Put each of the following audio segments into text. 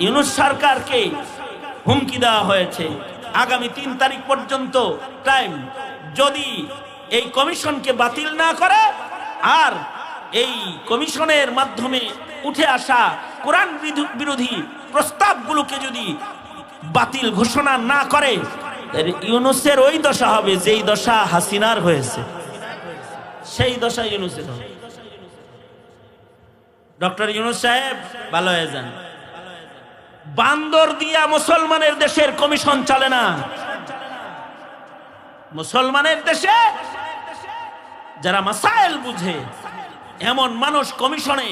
ইউনূস সরকারকে হুমকি দেওয়া হয়েছে আগামী ৩ তারিখ পর্যন্ত টাইম, যদি এই কমিশনকে বাতিল না করে আর এই কমিশনের মাধ্যমে উঠে আসা কোরআন বিরোধী প্রস্তাবগুলোকে যদি বাতিল ঘোষণা না করে, ইউনূসের ওই দশা হবে যেই দশা হাসিনার হয়েছে, সেই দশা ইউনূসের হবে। ডক্টর ইউনূস সাহেব ভালো হয়ে যান। বান্দর দিয়া মুসলমানের দেশের কমিশন চলে না। মুসলমানের দেশে যারা মাসাইল বুঝে এমন মানুষ কমিশনে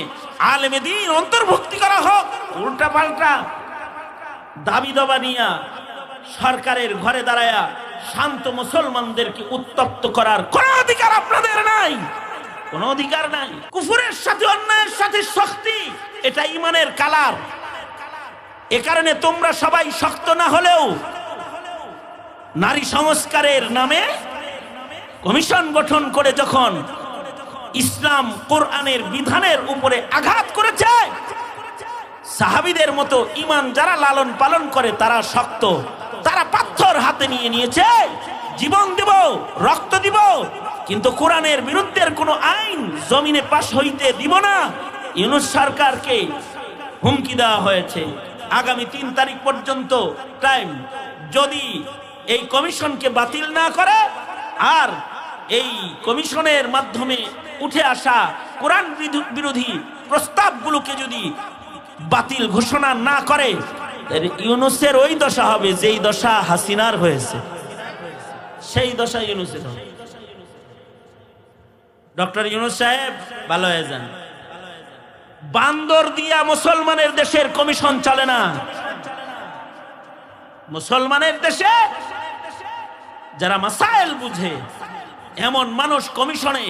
আলেমে দ্বীন অন্তর্ভুক্তি করা হোক। উল্টা পাল্টা দাবি দাবা নিয়া সরকারের ঘরে দাঁড়ায়া শান্ত মুসলমানদেরকে উত্তপ্ত করার কোন অধিকার আপনাদের নাই, কোন অধিকার নাই। কুফরের সাথে অন্যায়ের সাথে শক্তি, এটা ঈমানের কালার। এ কারণে তোমরা সবাই শক্ত না হলেও নারী সংস্কারের নামে কমিশন গঠন করে যখন ইসলাম কোরআনের বিধানের উপরে আঘাত করেছে, সাহাবীদের মতো ঈমান যারা লালন পালন করে তারা শক্ত, তারা পাথর হাতে নিয়ে নিয়েছে, জীবন দেব, রক্ত দিব, কিন্তু কোরআনের বিরুদ্ধের কোনো আইন জমিনে পাশ হইতে দিব না। ইউনূস সরকারকে হুমকি দেওয়া হয়েছে আগামী ৩ তারিখ পর্যন্ত টাইম, যদি এই কমিশনকে বাতিল না করে আর এই কমিশনের মাধ্যমে উঠে আসা কোরআন বিরোধী প্রস্তাবগুলোকে যদি বাতিল ঘোষণা না করে, ইউনূসের ওই দশা হবে যেই দশা হাসিনার হয়েছে, সেই দশা ইউনূসের হবে। ডক্টর ইউনূস সাহেব ভালো হয়ে যান। বান্দর দিয়া মুসলমানের দেশের কমিশন চলে না। মুসলমানের দেশে যারা মাসাইল বুঝে এমন মানুষ কমিশনে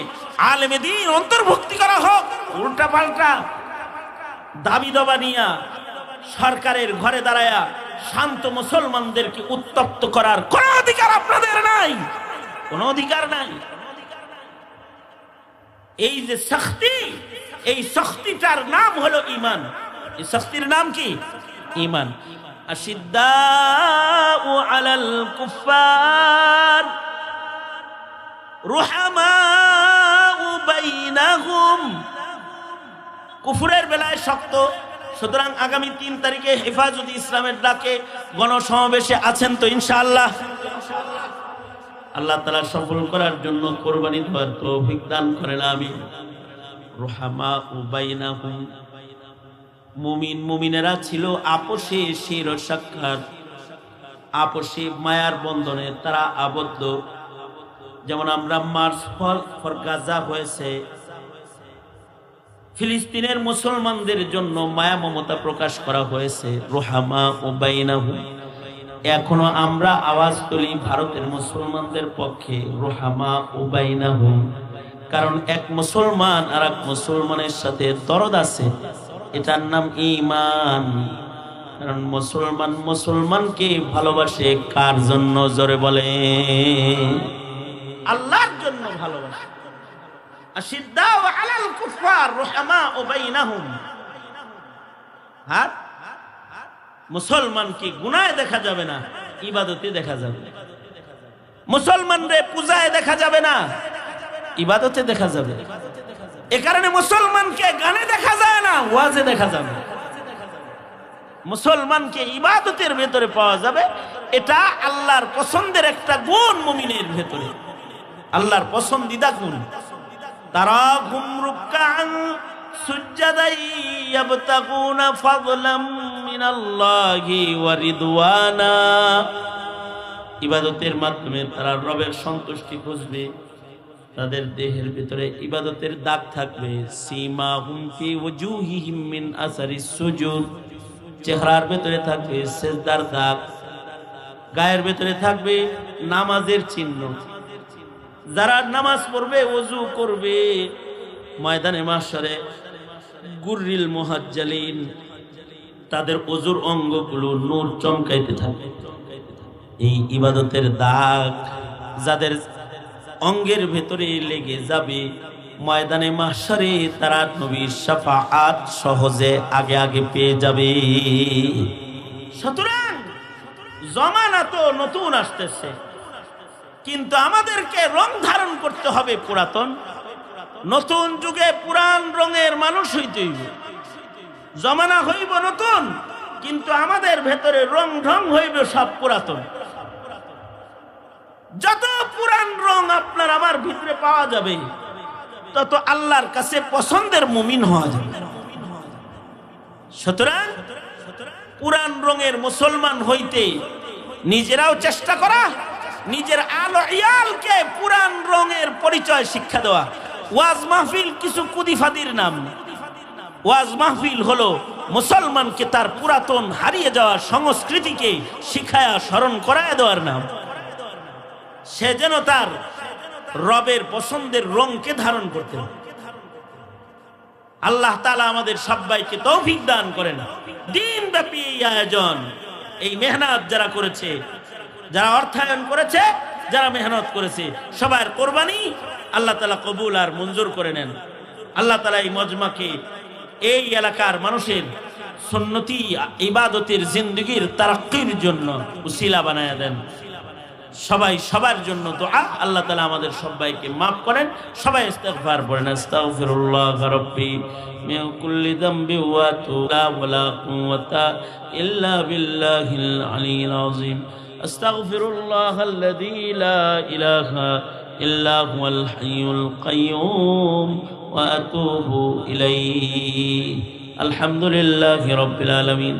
আলেমে দ্বীন অন্তর্ভুক্তি করা হোক। উল্টা পাল্টা দাবি দাবা নিয়া সরকারের ঘরে দাঁড়ায়া শান্ত মুসলমানদেরকে উত্তপ্ত করার কোন অধিকার আপনাদের নাই, কোন অধিকার নাই। এই যে শক্তি, এই শক্তিটার নাম হলো ঈমান। এই শক্তির নাম কি? ঈমান। আশিদ্দাউ আলাল কুফার রুহামাউ বাইনাহুম। কুফরের বেলায় শক্ত, সুতরাং আগামী ৩ তারিখে হেফাজতে ইসলামের ডাকে গণসমাবেশে আছেন তো ইনশাআল্লাহ? আল্লাহ তাআলা সফল করার জন্য কোরবানি দেওয়ার তৌফিক দান করেন, আমিন। রুহামাউ বাইনাহুম, মুমিন মুমিনেরা ছিল আপোষে শির সাক্ষাৎ, আপোষে মায়ার বন্ধনে তারা আবদ্ধ। যেমন আমরা মার্চ ফর গাজা হয়েছে, ফিলিস্তিনের মুসলমানদের জন্য মায়া মমতা প্রকাশ করা হয়েছে, রুহামাউ বাইনাহুম। এখনো আমরা আওয়াজ তুলি ভারতের মুসলমানদের পক্ষে, রুহামাউ বাইনাহুম। কারণ এক মুসলমান আর এক মুসলমানের সাথে দরদ আছে, এটার নাম ঈমান। কারণ মুসলমান মুসলমানকে ভালোবাসে কার জন্য? জোরে বলে, আল্লাহর জন্য ভালোবাসে। আশিদ্দাউ আলাল কুফার রুহামাউ বাইনাহুম। হ্যাঁ, মুসলমানকে গুনাহে দেখা যাবে না, ইবাদতে দেখা যাবে। মুসলমানরে পূজায় দেখা যাবে না, ইবাদতে দেখা যাবে। এ কারণে মুসলমানকে গানে দেখা যায় না, ওয়াজে দেখা যাবে। মুসলমানকে ইবাদতের ভেতরে পাওয়া যাবে। এটা আল্লাহর পছন্দের একটা গুণ মুমিনের ভেতরে, আল্লাহর পছন্দিদা গুণ। তারাহুম রুকআন সুজদাই ইয়াবতাগুনা ফাদলাম মিনাল্লাহি ওয়া রিদওয়ানা। ইবাদতের মাধ্যমে তারা রবের সন্তুষ্টি খুঁজবে। তাদের দেহের ভিতরে ইবাদতের দাগ থাকবে। সীমাহুম ফি ওয়ুজুহিহিম মিন আসারিস সুজুদ, চেহারার ভিতরে থাকবে সিজদার দাগ, গায়ের ভিতরে থাকবে নামাজের চিহ্ন। যারা নামাজ পড়বে, ওযু করবে, ময়দানে মাহশরে গুররিল মুহাজ্জালিন, তাদের ওযুর অঙ্গগুলো নূর চমকাইতে থাকবে। এই ইবাদতের দাগ যাদের অঙ্গের ভেতরে লেগে যাবে, ময়দানে মাহশারে তারা নবীর শাফাআত সহজে আগে আগে পেয়ে যাবে। সুতরাং জমানা তো নতুন আসতেছে, কিন্তু আমাদেরকে রং ধারণ করতে হবে পুরাতন। নতুন যুগে পুরান রঙের মানুষ হইতে হইবে। জমানা হইব নতুন, কিন্তু আমাদের ভেতরে রং ঢং হইবে সব পুরাতন। যত পুরান রং আপনার আমার ভিতরে পাওয়া যাবে, তত আল্লাহর কাছে পছন্দের মুমিন হওয়া যাবে। সুতরাং পুরান রঙের মুসলমান হইতে নিজেরাও চেষ্টা করা, নিজের আলো ইয়ালকে পুরান রঙের পরিচয় শিক্ষা দেওয়া। ওয়াজ মাহফিল কিছু কুদিফাদির নাম। ওয়াজ মাহফিল হলো মুসলমানকে তার পুরাতন হারিয়ে যাওয়া সংস্কৃতিকে শিখায়া স্মরণ করায় দেওয়ার নাম। সে যেন তার রবের পছন্দের রঙকে ধারণ করতে। আল্লাহ তাআলা আমাদের সবাইকে তৌফিক দান করেন। দিনব্যাপী এই আয়োজন, এই মেহনত যারা করেছে, যারা অর্থায়ন করেছে, যারা মেহনত করেছে, সবার কোরবানি আল্লাহ তাআলা কবুল আর মঞ্জুর করে নেন। আল্লাহ তাআলা এই মজমাকে, এই এলাকার মানুষের সুন্নতি ইবাদতের জিন্দেগির তারাক্কির জন্য উসিলা বানায়া দেন। সবাই সবার জন্য দোয়া। আল্লাহ তাআলা আমাদের সবাইকে মাফ করেন। সবাই ইস্তিগফার পড়েন। আস্তাগফিরুল্লাহ রাব্বি মিন কুল্লি যামবি ওয়া আতুবু ওয়ালা কুওয়াতা ইল্লা বিল্লাহিল আলিয়্যিল আযীম। আস্তাগফিরুল্লাহাল্লাযী লা ইলাহা ইল্লা হুয়াল হাইয়ুল কাইয়্যুম ওয়া আতুবু ইলাইহি। আলহামদুলিল্লাহি রাব্বিল আলামিন।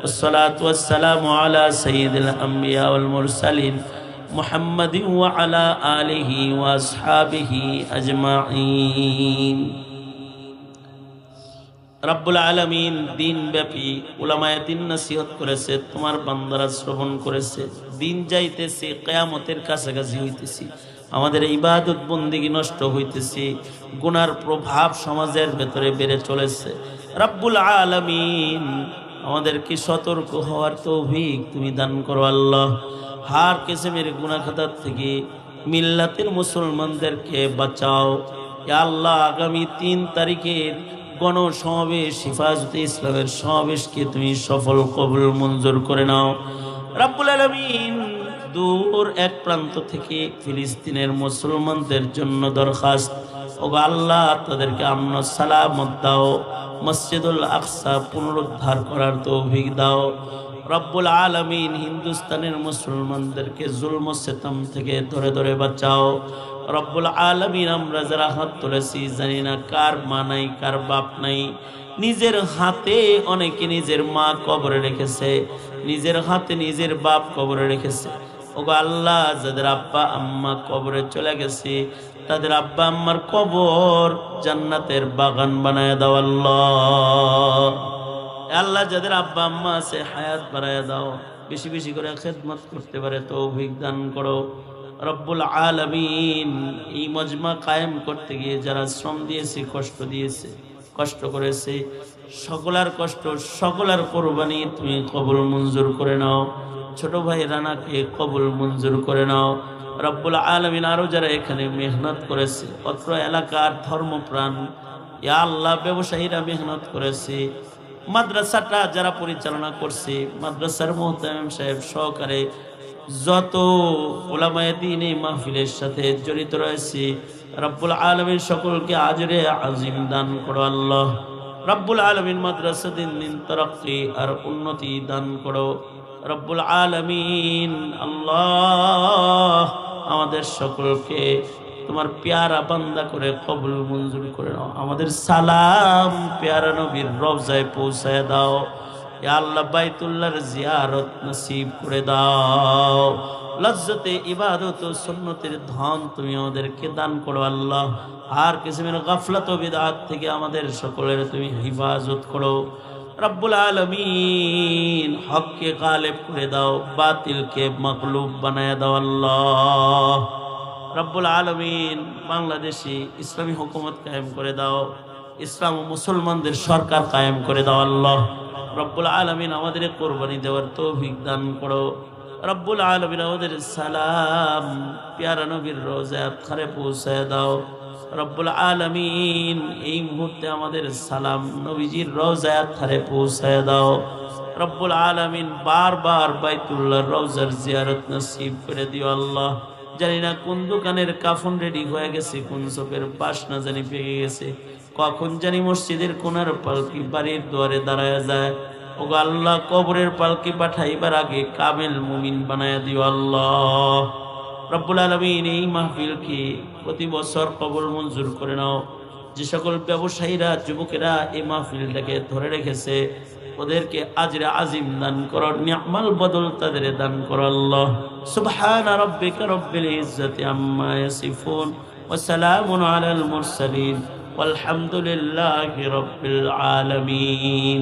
والصلاة والسلام على سيد الأنبياء والمرسلين محمد وعلى آله وأصحابه أجمعين। রব্বুল আলামিন দিন ব্যাপী উলামায়ে দিন নসিহত করেছে, তোমার বান্দারা শ্রবণ করেছে। দিন যাইতেছে, কিয়ামতের কাছাকাছি হইতেছি, আমাদের ইবাদত বন্দেগী নষ্ট হইতেছে, গুনার প্রভাব সমাজের ভেতরে বেড়ে চলেছে। রব্বুল আলামিন আমাদেরকে সতর্ক হওয়ার তৌফিক তুমি দান করো আল্লাহ। হার কিসমের গুনাহ খাতার থেকে মিল্লাতের মুসলমানদেরকে বাঁচাও ইয়া আল্লাহ। আগামী 3 তারিখের গণসমাবেশ, হিফাজতে ইসলামের সমাবেশকে তুমি সফল কবুল মঞ্জুর করে নাও রব্বুল আলামিন। দূর এক প্রান্ত থেকে ফিলিস্তিনের মুসলমানদের জন্য দরখাস্ত, ওগো আল্লাহ তাদেরকে আমন সালামত দাও, মসজিদুল আকসা পুনরুদ্ধার করার তৌফিক দাও রব্বুল আলামিন। হিন্দুস্তানের মুসলমানদেরকে জুলম সিতম থেকে ধরে ধরে বাঁচাও রব্বুল আলামিন। আমরা যারা হাত তুলেছি জানি না কার মা নাই, কার বাপ নাই। নিজের হাতে অনেকে নিজের মা কবরে রেখেছে, নিজের হাতে নিজের বাপ কবরে রেখেছে। ওগো আল্লাহ, যাদের আব্বা আম্মা কবরে চলে গেছে, তাদের আব্বা আম্মার কবর জান্নাতের বাগান বানায় দাও আল্লাহ। আল্লাহ যাদের আব্বা আম্মা আছে হায়াত বাড়ায় দাও, বেশি বেশি করে খেদমত করতে পারে তৌফিক দান করো রব্বুল আলামিন। এই মজমা কায়েম করতে গিয়ে যারা শ্রম দিয়েছে, কষ্ট দিয়েছে, কষ্ট করেছে, সকলার কষ্ট সকলার কোরবানি তুমি কবুল মঞ্জুর করে নাও। ছোট ভাই রানাকে কবুল মঞ্জুর করে নাও রব্বুল আলামিন। আরো যারা এখানে মেহনত করেছে, অত্র এলাকার ধর্মপ্রাণ ইয়া আল্লাহ ব্যবসায়ীরা মেহনত করেছে, মাদ্রাসাটা যারা পরিচালনা করছে, মাদ্রাসার মুহতামিম সাহেব সহকারে যত উলামায়ে দ্বীন এই মাহফিলের সাথে জড়িত রয়েছে রব্বুল আলামিন সকলকে আজরে আজিম দান করো আল্লাহ। রব্বুল আলামিন মাদ্রাসা দিন দিন তারাক্কি আর উন্নতি দান করো রব্বুল আলামিন। আল্লাহ আমাদের সকলকে তোমার পেয়ারা বান্দা করে কবুল মঞ্জুর করে নাও। আমাদের সালাম পেয়ারা নবীর রওজায় পৌঁছায় দাও ইয়া আল্লাহ। বাইতুল্লাহর জিয়ারত নসিব করে দাও। লজ্জতে ইবাদত ও সুন্নতের ধন তুমি আমাদেরকে দান করো আল্লাহ। আর কিসমের গাফলাত ও বিদআত থেকে আমাদের সকলের তুমি হিফাজত করো রব্বুল আলামিন। হককে গালেব করে দাও, বাতিলকে মাগলুব বানায় দাও আল্লাহ রব্বুল আলামিন। বাংলাদেশে ইসলামী হুকুমত কায়েম করে দাও, ইসলাম ও মুসলমানদের সরকার কায়েম করে দাও আল্লাহ রব্বুল আলামিন। আমাদের কোরবানি দেওয়ার তৌফিক দান করো রব্বুল আলামিন। আমাদের সালাম পেয়ারা নবীর রওজায় আতখারে পৌঁছায় দাও রব্বুল আলামিন এই মুহূর্তে আমাদের সালাম নবীজির রওজার ধারে পৌঁছায় দাও। রব্বুল আলামিন বারবার বাইতুল্লাহর রওজার জিয়ারত নসিব করে দিও আল্লাহ। জানি না কোন দোকানের কাফন রেডি হয়ে গেছে, কোন চোখের পাশ না জানি পেয়ে গেছে, কখন জানি মসজিদের কোনার পালকি বাড়ির দুয়ারে দাঁড়ায় যায়। ওগো আল্লাহ, কবরের পালকি পাঠাইবার আগে কামেল মুমিন বানায় দিও আল্লাহ। রব্বুল আলামিন এই মাহফিলকে প্রতি বছর কবুল মঞ্জুর করে নাও। যে সকল ব্যবসায়ীরা যুবকেরা এই মাহফিলটাকে ধরে রেখেছে ওদেরকে আজরে আজিম দান করো, নিয়ামাল বদল তাদের দান করো আল্লাহ। সুবহান রাব্বিকা রব্বিল ইজ্জাতি আম্মা ইয়াসিফুন ওয়া সালামুন আলাল মুরসালিন ওয়ালহামদুলিল্লাহি রাব্বিল আলামিন।